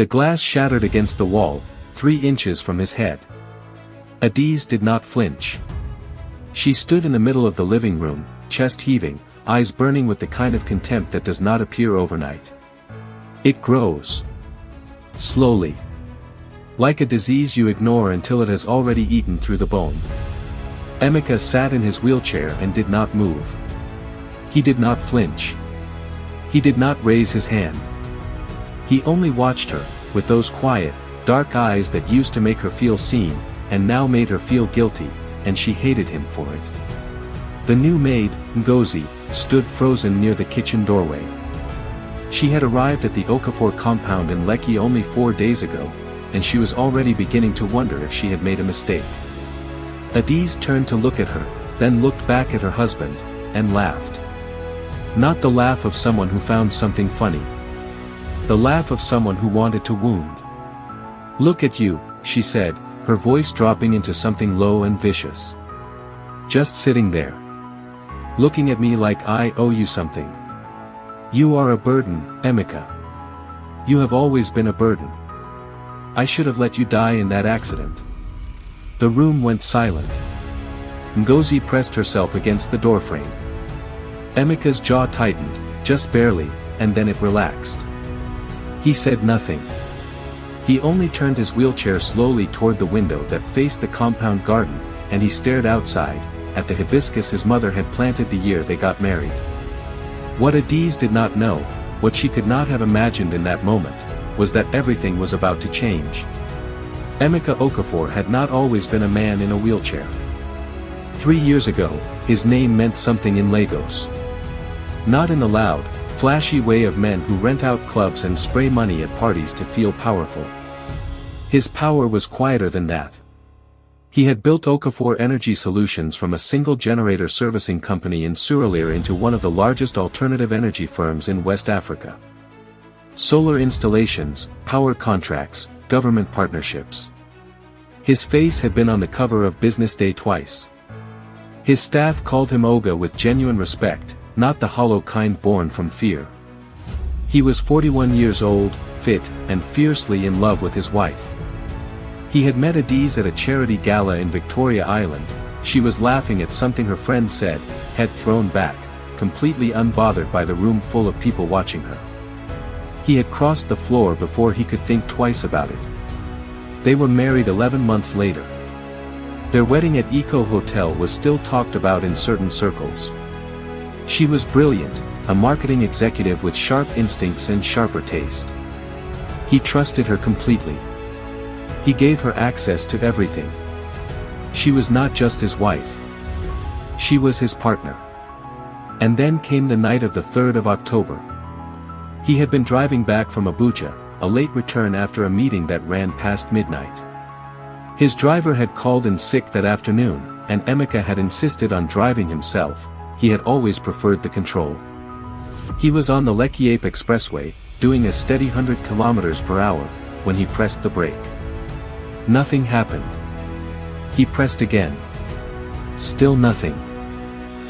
The glass shattered against the wall, 3 inches from his head. Adiz did not flinch. She stood in the middle of the living room, chest heaving, eyes burning with the kind of contempt that does not appear overnight. It grows. Slowly. Like a disease you ignore until it has already eaten through the bone. Emeka sat in his wheelchair and did not move. He did not flinch. He did not raise his hand. He only watched her, with those quiet, dark eyes that used to make her feel seen, and now made her feel guilty, and she hated him for it. The new maid, Ngozi, stood frozen near the kitchen doorway. She had arrived at the Okafor compound in Lekki only 4 days ago, and she was already beginning to wonder if she had made a mistake. Adiz turned to look at her, then looked back at her husband, and laughed. Not the laugh of someone who found something funny. The laugh of someone who wanted to wound. "Look at you," she said, her voice dropping into something low and vicious. "Just sitting there. Looking at me like I owe you something. You are a burden, Emeka. You have always been a burden. I should have let you die in that accident." The room went silent. Ngozi pressed herself against the doorframe. Emeka's jaw tightened, just barely, and then it relaxed. He said nothing. He only turned his wheelchair slowly toward the window that faced the compound garden, and he stared outside, at the hibiscus his mother had planted the year they got married. What Adiz did not know, what she could not have imagined in that moment, was that everything was about to change. Emeka Okafor had not always been a man in a wheelchair. 3 years ago, his name meant something in Lagos. Not in the loud, flashy way of men who rent out clubs and spray money at parties to feel powerful. His power was quieter than that. He had built Okafor Energy Solutions from a single generator servicing company in Surulere into one of the largest alternative energy firms in West Africa. Solar installations, power contracts, government partnerships. His face had been on the cover of Business Day twice. His staff called him Oga with genuine respect, not the hollow kind born from fear. He was 41 years old, fit, and fiercely in love with his wife. He had met Adiz at a charity gala in Victoria Island. She was laughing at something her friend said, head thrown back, completely unbothered by the room full of people watching her. He had crossed the floor before he could think twice about it. They were married 11 months later. Their wedding at Eco Hotel was still talked about in certain circles. She was brilliant, a marketing executive with sharp instincts and sharper taste. He trusted her completely. He gave her access to everything. She was not just his wife. She was his partner. And then came the night of the 3rd of October. He had been driving back from Abuja, a late return after a meeting that ran past midnight. His driver had called in sick that afternoon, and Emeka had insisted on driving himself. He had always preferred the control. He was on the Lekki-Ape Expressway, doing a steady 100 km/h, when he pressed the brake. Nothing happened. He pressed again. Still nothing.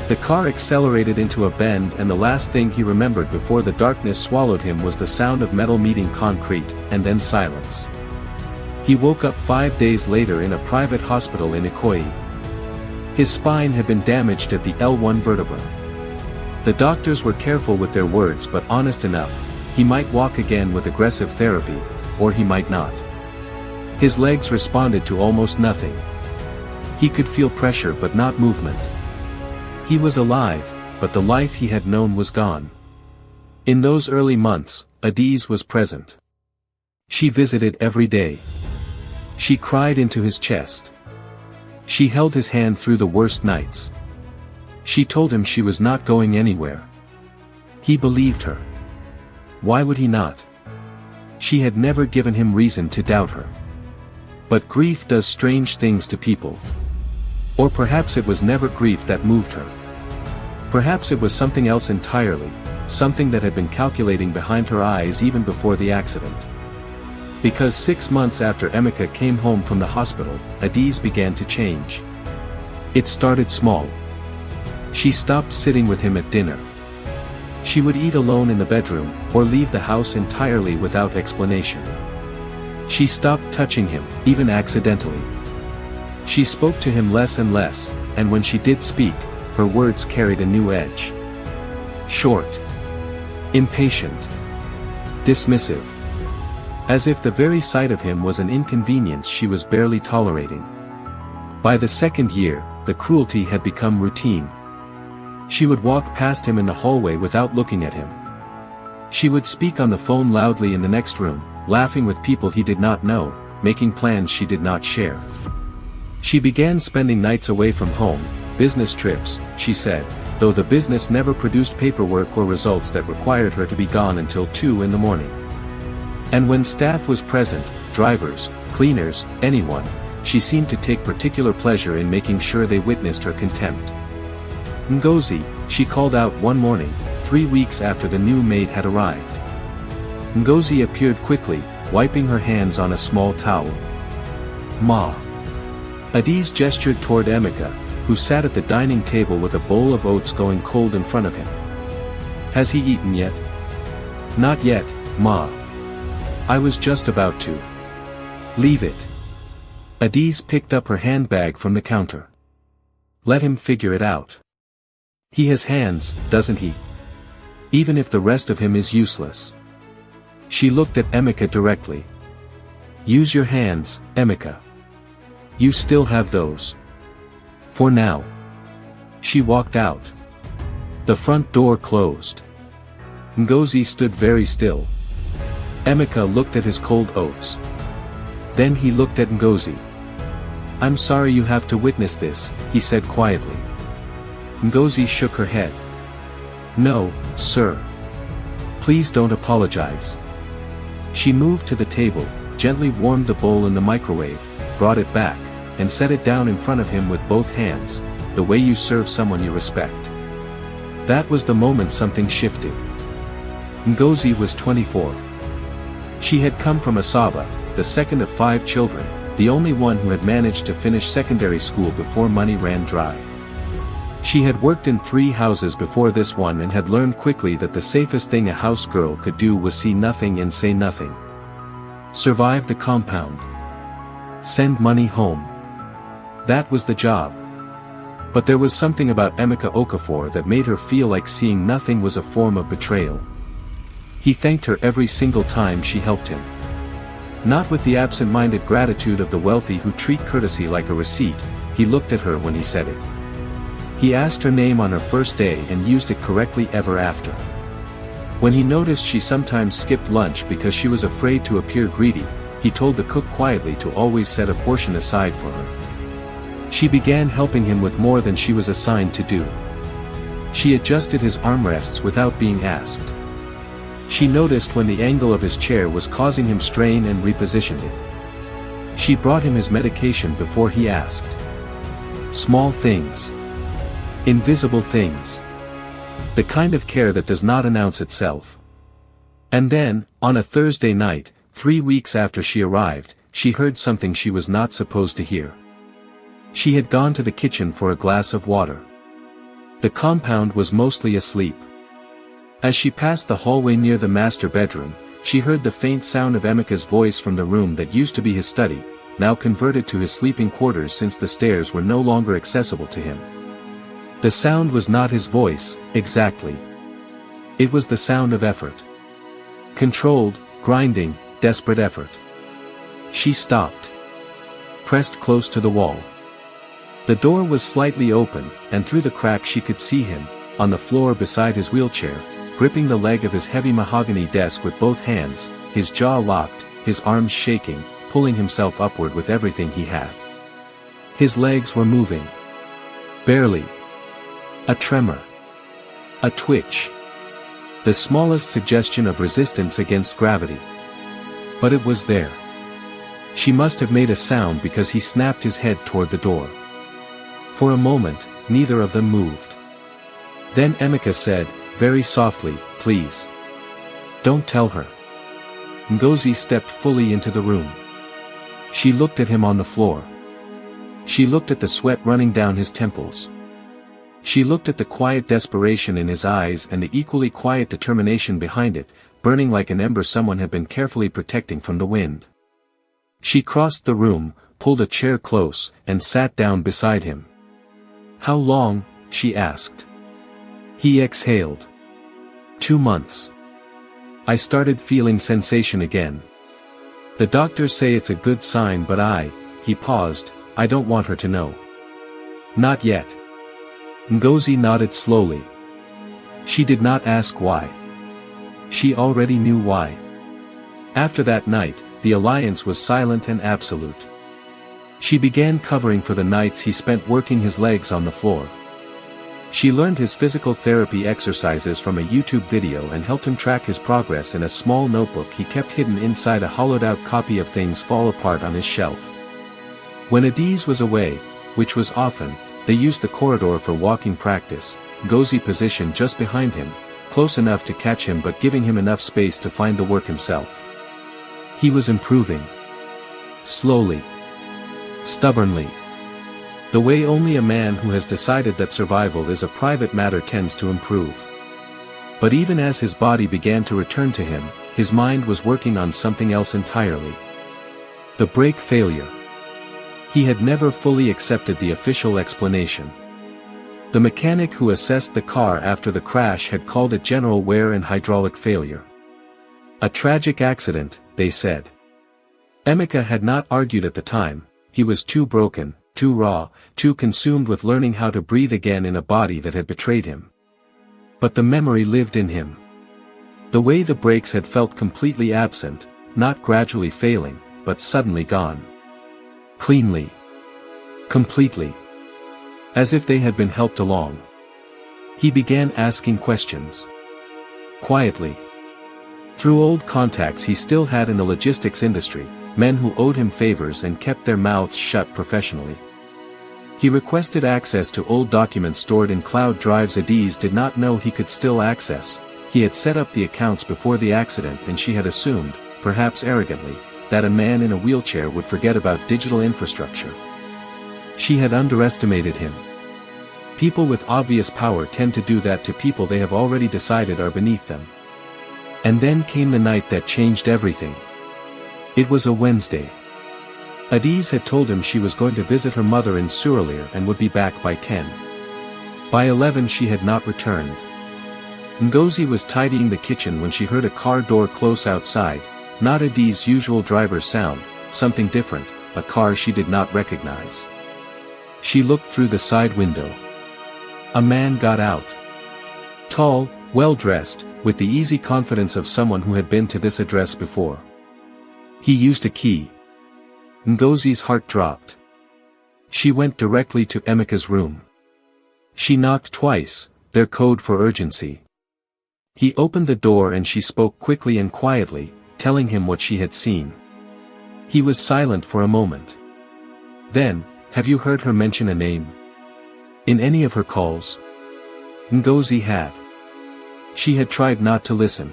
The car accelerated into a bend, and the last thing he remembered before the darkness swallowed him was the sound of metal meeting concrete, and then silence. He woke up 5 days later in a private hospital in Ikoyi. His spine had been damaged at the L1 vertebra. The doctors were careful with their words but honest enough. He might walk again with aggressive therapy, or he might not. His legs responded to almost nothing. He could feel pressure but not movement. He was alive, but the life he had known was gone. In those early months, Adiz was present. She visited every day. She cried into his chest. She held his hand through the worst nights. She told him she was not going anywhere. He believed her. Why would he not? She had never given him reason to doubt her. But grief does strange things to people. Or perhaps it was never grief that moved her. Perhaps it was something else entirely, something that had been calculating behind her eyes even before the accident. Because 6 months after Emeka came home from the hospital, Adiz began to change. It started small. She stopped sitting with him at dinner. She would eat alone in the bedroom, or leave the house entirely without explanation. She stopped touching him, even accidentally. She spoke to him less and less, and when she did speak, her words carried a new edge. Short. Impatient. Dismissive. As if the very sight of him was an inconvenience she was barely tolerating. By the second year, the cruelty had become routine. She would walk past him in the hallway without looking at him. She would speak on the phone loudly in the next room, laughing with people he did not know, making plans she did not share. She began spending nights away from home, business trips, she said, though the business never produced paperwork or results that required her to be gone until 2 in the morning. And when staff was present, drivers, cleaners, anyone, she seemed to take particular pleasure in making sure they witnessed her contempt. Ngozi, she called out one morning, 3 weeks after the new maid had arrived. Ngozi appeared quickly, wiping her hands on a small towel. Ma. Adiz gestured toward Emeka, who sat at the dining table with a bowl of oats going cold in front of him. Has he eaten yet? Not yet, Ma. I was just about to. Leave it. Adiz picked up her handbag from the counter. Let him figure it out. He has hands, doesn't he? Even if the rest of him is useless. She looked at Emeka directly. Use your hands, Emeka. You still have those. For now. She walked out. The front door closed. Ngozi stood very still. Emeka looked at his cold oats. Then he looked at Ngozi. I'm sorry you have to witness this, he said quietly. Ngozi shook her head. No, sir. Please don't apologize. She moved to the table, gently warmed the bowl in the microwave, brought it back, and set it down in front of him with both hands, the way you serve someone you respect. That was the moment something shifted. Ngozi was 24. She had come from Asaba, the second of 5 children, the only one who had managed to finish secondary school before money ran dry. She had worked in 3 houses before this one and had learned quickly that the safest thing a house girl could do was see nothing and say nothing. Survive the compound. Send money home. That was the job. But there was something about Emeka Okafor that made her feel like seeing nothing was a form of betrayal. He thanked her every single time she helped him. Not with the absent-minded gratitude of the wealthy who treat courtesy like a receipt, he looked at her when he said it. He asked her name on her first day and used it correctly ever after. When he noticed she sometimes skipped lunch because she was afraid to appear greedy, he told the cook quietly to always set a portion aside for her. She began helping him with more than she was assigned to do. She adjusted his armrests without being asked. She noticed when the angle of his chair was causing him strain and repositioned it. She brought him his medication before he asked. Small things. Invisible things. The kind of care that does not announce itself. And then, on a Thursday night, 3 weeks after she arrived, she heard something she was not supposed to hear. She had gone to the kitchen for a glass of water. The compound was mostly asleep. As she passed the hallway near the master bedroom, she heard the faint sound of Emeka's voice from the room that used to be his study, now converted to his sleeping quarters since the stairs were no longer accessible to him. The sound was not his voice, exactly. It was the sound of effort. Controlled, grinding, desperate effort. She stopped. Pressed close to the wall. The door was slightly open, and through the crack she could see him, on the floor beside his wheelchair, gripping the leg of his heavy mahogany desk with both hands, his jaw locked, his arms shaking, pulling himself upward with everything he had. His legs were moving. Barely. A tremor. A twitch. The smallest suggestion of resistance against gravity. But it was there. She must have made a sound because he snapped his head toward the door. For a moment, neither of them moved. Then Emeka said, very softly, please. Don't tell her. Ngozi stepped fully into the room. She looked at him on the floor. She looked at the sweat running down his temples. She looked at the quiet desperation in his eyes and the equally quiet determination behind it, burning like an ember someone had been carefully protecting from the wind. She crossed the room, pulled a chair close, and sat down beside him. "How long?" she asked. He exhaled. 2 months. I started feeling sensation again. The doctors say it's a good sign, but he paused, I don't want her to know. Not yet. Ngozi nodded slowly. She did not ask why. She already knew why. After that night, the alliance was silent and absolute. She began covering for the nights he spent working his legs on the floor. She learned his physical therapy exercises from a YouTube video and helped him track his progress in a small notebook he kept hidden inside a hollowed-out copy of Things Fall Apart on his shelf. When Adiz was away, which was often, they used the corridor for walking practice, Ngozi positioned just behind him, close enough to catch him but giving him enough space to find the work himself. He was improving. Slowly. Stubbornly. The way only a man who has decided that survival is a private matter tends to improve. But even as his body began to return to him, his mind was working on something else entirely. The brake failure. He had never fully accepted the official explanation. The mechanic who assessed the car after the crash had called it general wear and hydraulic failure. A tragic accident, they said. Emeka had not argued at the time. He was too broken, too raw, too consumed with learning how to breathe again in a body that had betrayed him. But the memory lived in him. The way the brakes had felt completely absent, not gradually failing, but suddenly gone. Cleanly. Completely. As if they had been helped along. He began asking questions. Quietly. Through old contacts he still had in the logistics industry, men who owed him favors and kept their mouths shut professionally. He requested access to old documents stored in cloud drives Adiz did not know he could still access. He had set up the accounts before the accident and she had assumed, perhaps arrogantly, that a man in a wheelchair would forget about digital infrastructure. She had underestimated him. People with obvious power tend to do that to people they have already decided are beneath them. And then came the night that changed everything. It was a Wednesday. Adiz had told him she was going to visit her mother in Surulere and would be back by 10. By 11 she had not returned. Ngozi was tidying the kitchen when she heard a car door close outside, not Adiz's usual driver's sound, something different, a car she did not recognize. She looked through the side window. A man got out. Tall, well-dressed, with the easy confidence of someone who had been to this address before. He used a key. Ngozi's heart dropped. She went directly to Emeka's room. She knocked twice, their code for urgency. He opened the door and she spoke quickly and quietly, telling him what she had seen. He was silent for a moment. Then, have you heard her mention a name? In any of her calls? Ngozi had. She had tried not to listen.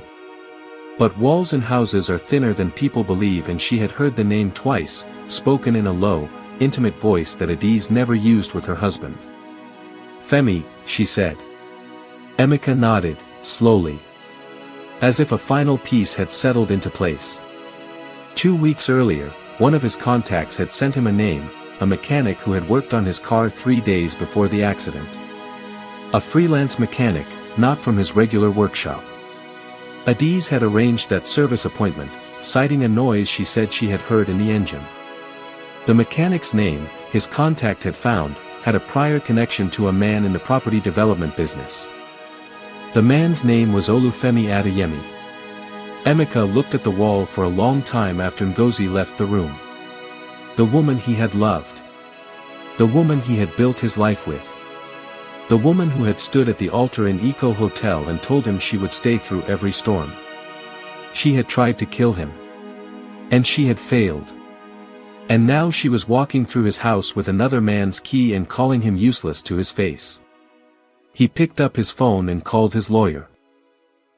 But walls and houses are thinner than people believe, and she had heard the name twice, spoken in a low, intimate voice that Adiz never used with her husband. Femi, she said. Emeka nodded, slowly. As if a final piece had settled into place. 2 weeks earlier, one of his contacts had sent him a name, a mechanic who had worked on his car 3 days before the accident. A freelance mechanic, not from his regular workshop. Adiz had arranged that service appointment, citing a noise she said she had heard in the engine. The mechanic's name, his contact had found, had a prior connection to a man in the property development business. The man's name was Olufemi Adeyemi. Emeka looked at the wall for a long time after Ngozi left the room. The woman he had loved. The woman he had built his life with. The woman who had stood at the altar in Eco Hotel and told him she would stay through every storm. She had tried to kill him. And she had failed. And now she was walking through his house with another man's key and calling him useless to his face. He picked up his phone and called his lawyer.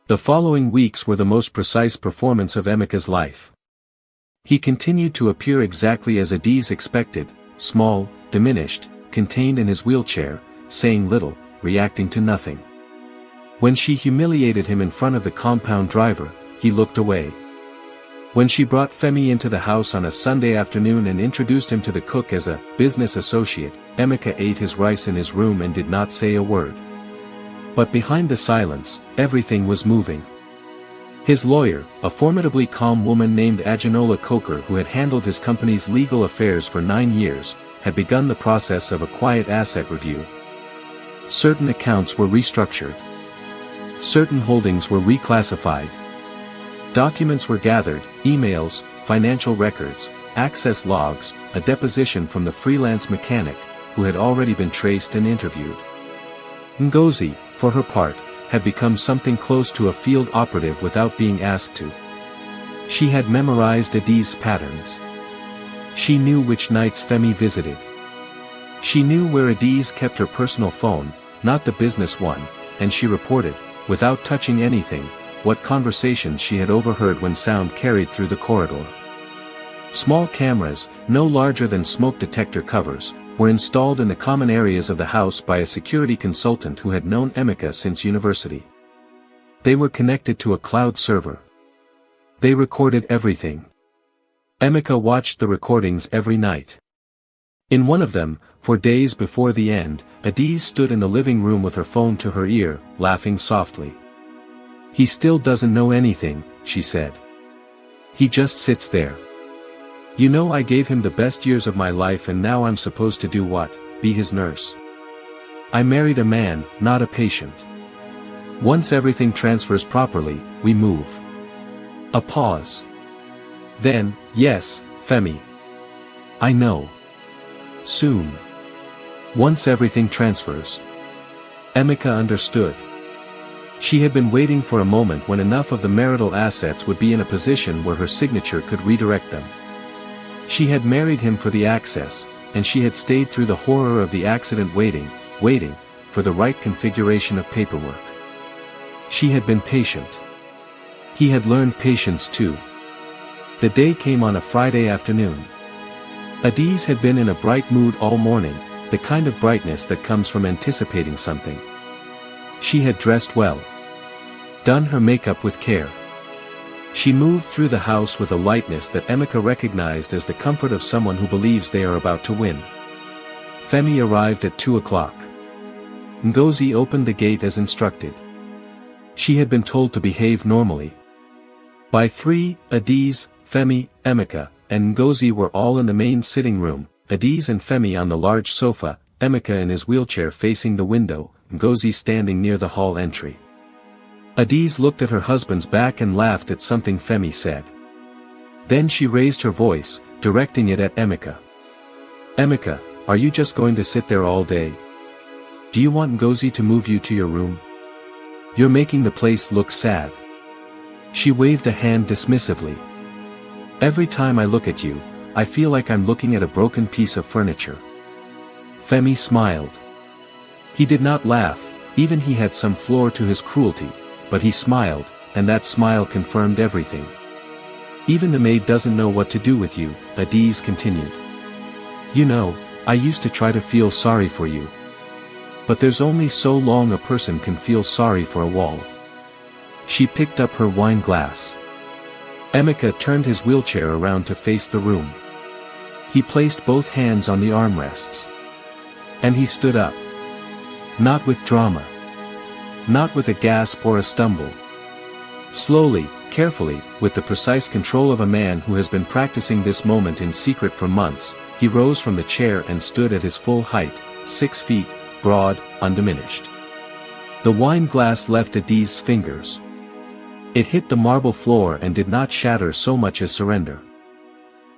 The following weeks were the most precise performance of Emeka's life. He continued to appear exactly as Adiz expected, small, diminished, contained in his wheelchair, saying little, reacting to nothing. When she humiliated him in front of the compound driver, he looked away. When she brought Femi into the house on a Sunday afternoon and introduced him to the cook as a business associate, Emeka ate his rice in his room and did not say a word. But behind the silence, everything was moving. His lawyer, a formidably calm woman named Ajinola Coker who had handled his company's legal affairs for 9 years, had begun the process of a quiet asset review. Certain accounts were restructured. Certain holdings were reclassified. Documents were gathered, emails, financial records, access logs, a deposition from the freelance mechanic, who had already been traced and interviewed. Ngozi, for her part, had become something close to a field operative without being asked to. She had memorized Adi's patterns. She knew which nights Femi visited. She knew where Adi's kept her personal phone, not the business one, and she reported, without touching anything, what conversations she had overheard when sound carried through the corridor. Small cameras, no larger than smoke detector covers, were installed in the common areas of the house by a security consultant who had known Emeka since university. They were connected to a cloud server. They recorded everything. Emeka watched the recordings every night. In one of them, for days before the end, Adi stood in the living room with her phone to her ear, laughing softly. "He still doesn't know anything," she said. "He just sits there. You know, I gave him the best years of my life and now I'm supposed to do what? Be his nurse. I married a man, not a patient. Once everything transfers properly, we move." A pause. Then, "Yes, Femi. I know. Soon. Once everything transfers." Emeka understood. She had been waiting for a moment when enough of the marital assets would be in a position where her signature could redirect them. She had married him for the access, and she had stayed through the horror of the accident waiting for the right configuration of paperwork. She had been patient. He had learned patience too. The day came on a Friday afternoon. Adi's had been in a bright mood all morning, the kind of brightness that comes from anticipating something. She had dressed well. Done her makeup with care. She moved through the house with a lightness that Emeka recognized as the comfort of someone who believes they are about to win. Femi arrived at 2 o'clock. Ngozi opened the gate as instructed. She had been told to behave normally. By 3, Adi's, Femi, Emeka, and Ngozi were all in the main sitting room, Adi's and Femi on the large sofa, Emeka in his wheelchair facing the window, Ngozi standing near the hall entry. Adi's looked at her husband's back and laughed at something Femi said. Then she raised her voice, directing it at Emeka. "Emeka, are you just going to sit there all day? Do you want Ngozi to move you to your room? You're making the place look sad." She waved a hand dismissively. "Every time I look at you, I feel like I'm looking at a broken piece of furniture." Femi smiled. He did not laugh, even he had some floor to his cruelty, but he smiled, and that smile confirmed everything. "Even the maid doesn't know what to do with you," Adi's continued. "You know, I used to try to feel sorry for you. But there's only so long a person can feel sorry for a wall." She picked up her wine glass. Emeka turned his wheelchair around to face the room. He placed both hands on the armrests. And he stood up. Not with drama. Not with a gasp or a stumble. Slowly, carefully, with the precise control of a man who has been practicing this moment in secret for months, he rose from the chair and stood at his full height, 6 feet, broad, undiminished. The wine glass left Adi's fingers. It hit the marble floor and did not shatter so much as surrender.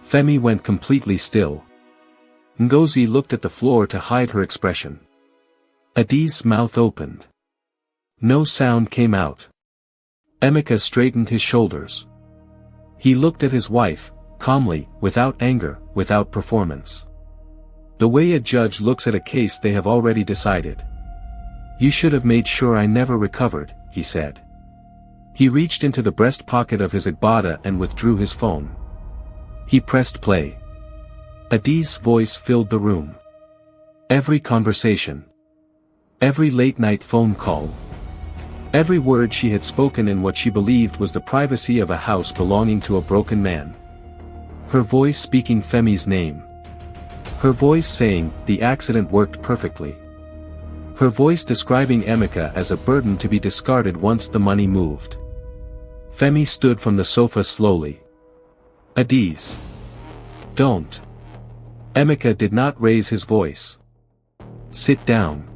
Femi went completely still. Ngozi looked at the floor to hide her expression. Adi's mouth opened. No sound came out. Emeka straightened his shoulders. He looked at his wife, calmly, without anger, without performance. The way a judge looks at a case they have already decided. "You should have made sure I never recovered," he said. He reached into the breast pocket of his agbada and withdrew his phone. He pressed play. Adi's voice filled the room. Every conversation. Every late-night phone call. Every word she had spoken in what she believed was the privacy of a house belonging to a broken man. Her voice speaking Femi's name. Her voice saying, the accident worked perfectly. Her voice describing Emeka as a burden to be discarded once the money moved. Femi stood from the sofa slowly. Adiz. Don't. Emeka did not raise his voice. Sit down.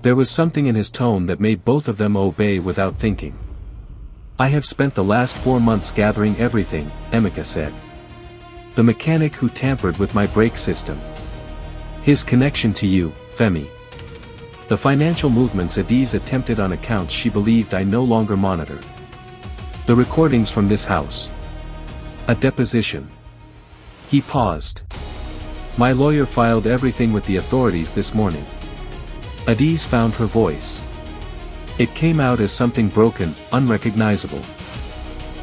There was something in his tone that made both of them obey without thinking. I have spent the last 4 months gathering everything, Emeka said. The mechanic who tampered with my brake system. His connection to you, Femi. The financial movements Adiz attempted on accounts she believed I no longer monitored. The recordings from this house. A deposition. He paused. My lawyer filed everything with the authorities this morning. Adiz found her voice. It came out as something broken, unrecognizable.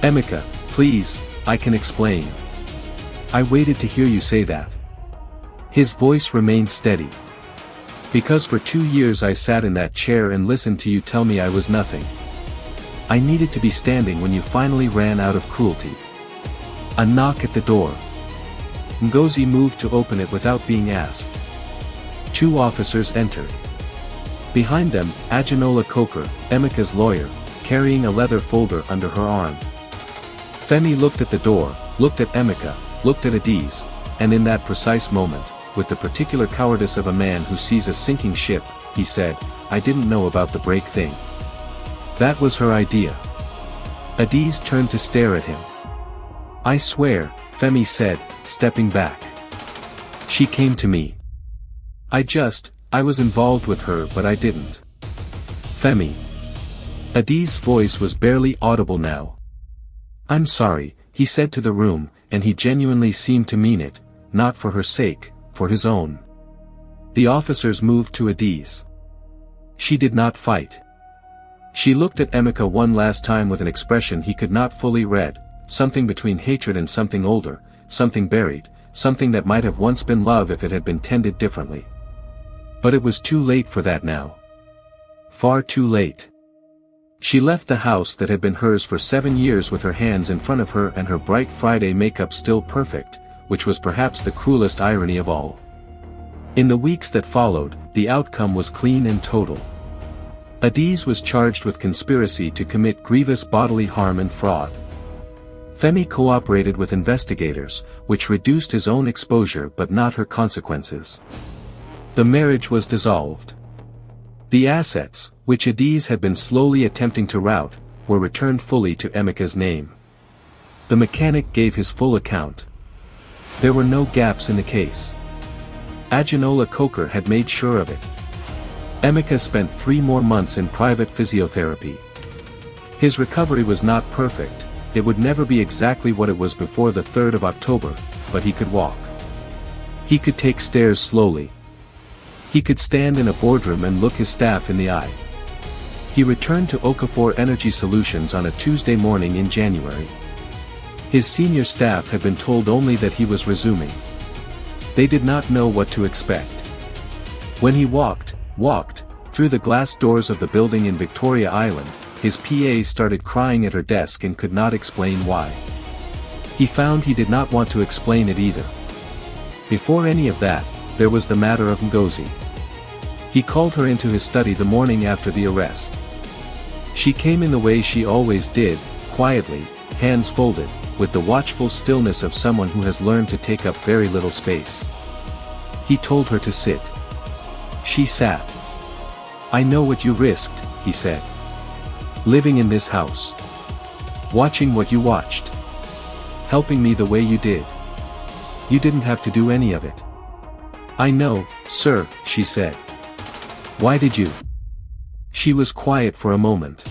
Emeka, please, I can explain. I waited to hear you say that. His voice remained steady. Because for 2 years I sat in that chair and listened to you tell me I was nothing. I needed to be standing when you finally ran out of cruelty. A knock at the door. Ngozi moved to open it without being asked. 2 officers entered. Behind them, Ajinola Coker, Emeka's lawyer, carrying a leather folder under her arm. Femi looked at the door, looked at Emeka, looked at Adiz, and in that precise moment, with the particular cowardice of a man who sees a sinking ship, he said, I didn't know about the brake thing. That was her idea. Adiz turned to stare at him. I swear, Femi said, stepping back. She came to me. I was involved with her but I didn't. Femi. Adiz's voice was barely audible now. I'm sorry, he said to the room, and he genuinely seemed to mean it, not for her sake, for his own. The officers moved to Adiz. She did not fight. She looked at Emeka one last time with an expression he could not fully read, something between hatred and something older, something buried, something that might have once been love if it had been tended differently. But it was too late for that now. Far too late. She left the house that had been hers for 7 years with her hands in front of her and her bright Friday makeup still perfect, which was perhaps the cruelest irony of all. In the weeks that followed, the outcome was clean and total. Adiz was charged with conspiracy to commit grievous bodily harm and fraud. Femi cooperated with investigators, which reduced his own exposure but not her consequences. The marriage was dissolved. The assets, which Adiz had been slowly attempting to rout, were returned fully to Emeka's name. The mechanic gave his full account. There were no gaps in the case. Ajinola Coker had made sure of it. Emeka spent 3 more months in private physiotherapy. His recovery was not perfect, it would never be exactly what it was before the 3rd of October, but he could walk. He could take stairs slowly. He could stand in a boardroom and look his staff in the eye. He returned to Okafor Energy Solutions on a Tuesday morning in January. His senior staff had been told only that he was resuming. They did not know what to expect. When he walked through the glass doors of the building in Victoria Island, his PA started crying at her desk and could not explain why. He found he did not want to explain it either. Before any of that, there was the matter of Ngozi. He called her into his study the morning after the arrest. She came in the way she always did, quietly, hands folded, with the watchful stillness of someone who has learned to take up very little space. He told her to sit. She sat. I know what you risked, he said. Living in this house. Watching what you watched. Helping me the way you did. You didn't have to do any of it. I know, sir, she said. Why did you? She was quiet for a moment.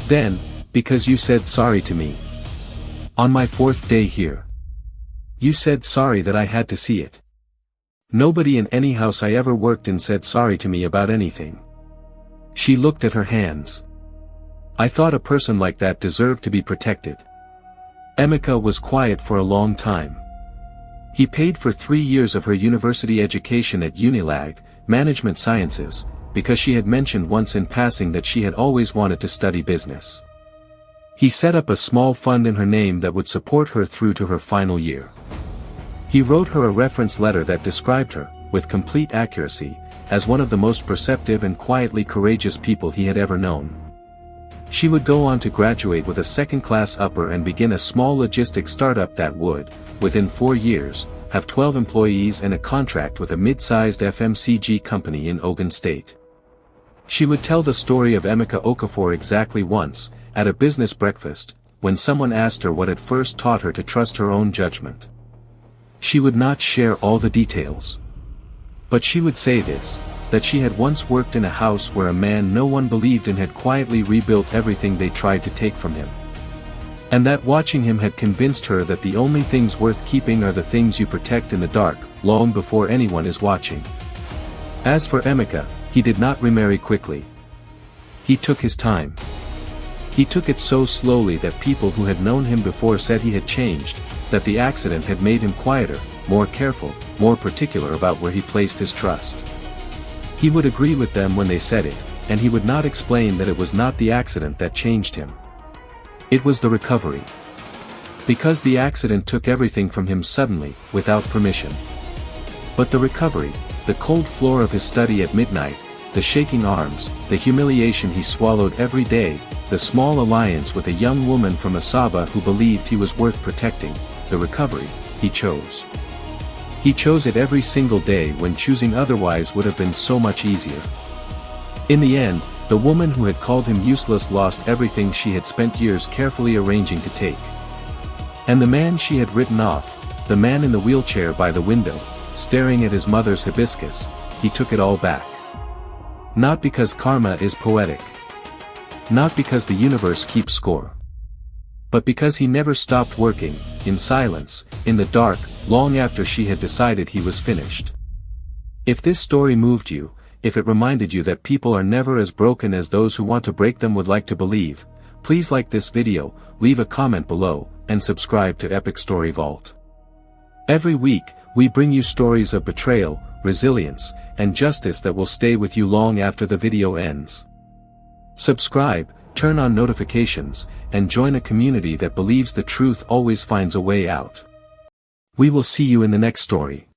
Then, because you said sorry to me. On my 4th day here. You said sorry that I had to see it. Nobody in any house I ever worked in said sorry to me about anything. She looked at her hands. I thought a person like that deserved to be protected. Emeka was quiet for a long time. He paid for 3 years of her university education at Unilag, Management Sciences, because she had mentioned once in passing that she had always wanted to study business. He set up a small fund in her name that would support her through to her final year. He wrote her a reference letter that described her, with complete accuracy, as one of the most perceptive and quietly courageous people he had ever known. She would go on to graduate with a second-class upper and begin a small logistics startup that would, within 4 years, have 12 employees and a contract with a mid-sized FMCG company in Ogun State. She would tell the story of Emeka Okafor exactly once, at a business breakfast, when someone asked her what had first taught her to trust her own judgment. She would not share all the details. But she would say this, that she had once worked in a house where a man no one believed in had quietly rebuilt everything they tried to take from him. And that watching him had convinced her that the only things worth keeping are the things you protect in the dark, long before anyone is watching. As for Emeka, he did not remarry quickly. He took his time. He took it so slowly that people who had known him before said he had changed, that the accident had made him quieter, more careful, more particular about where he placed his trust. He would agree with them when they said it, and he would not explain that it was not the accident that changed him. It was the recovery. Because the accident took everything from him suddenly, without permission. But the recovery, the cold floor of his study at midnight, the shaking arms, the humiliation he swallowed every day, the small alliance with a young woman from Asaba who believed he was worth protecting, the recovery, he chose. He chose it every single day when choosing otherwise would have been so much easier. In the end, the woman who had called him useless lost everything she had spent years carefully arranging to take. And the man she had written off, the man in the wheelchair by the window, staring at his mother's hibiscus, he took it all back. Not because karma is poetic. Not because the universe keeps score. But because he never stopped working, in silence, in the dark, long after she had decided he was finished. If this story moved you, if it reminded you that people are never as broken as those who want to break them would like to believe, please like this video, leave a comment below, and subscribe to Epic Story Vault. Every week, we bring you stories of betrayal, resilience, and justice that will stay with you long after the video ends. Subscribe, turn on notifications, and join a community that believes the truth always finds a way out. We will see you in the next story.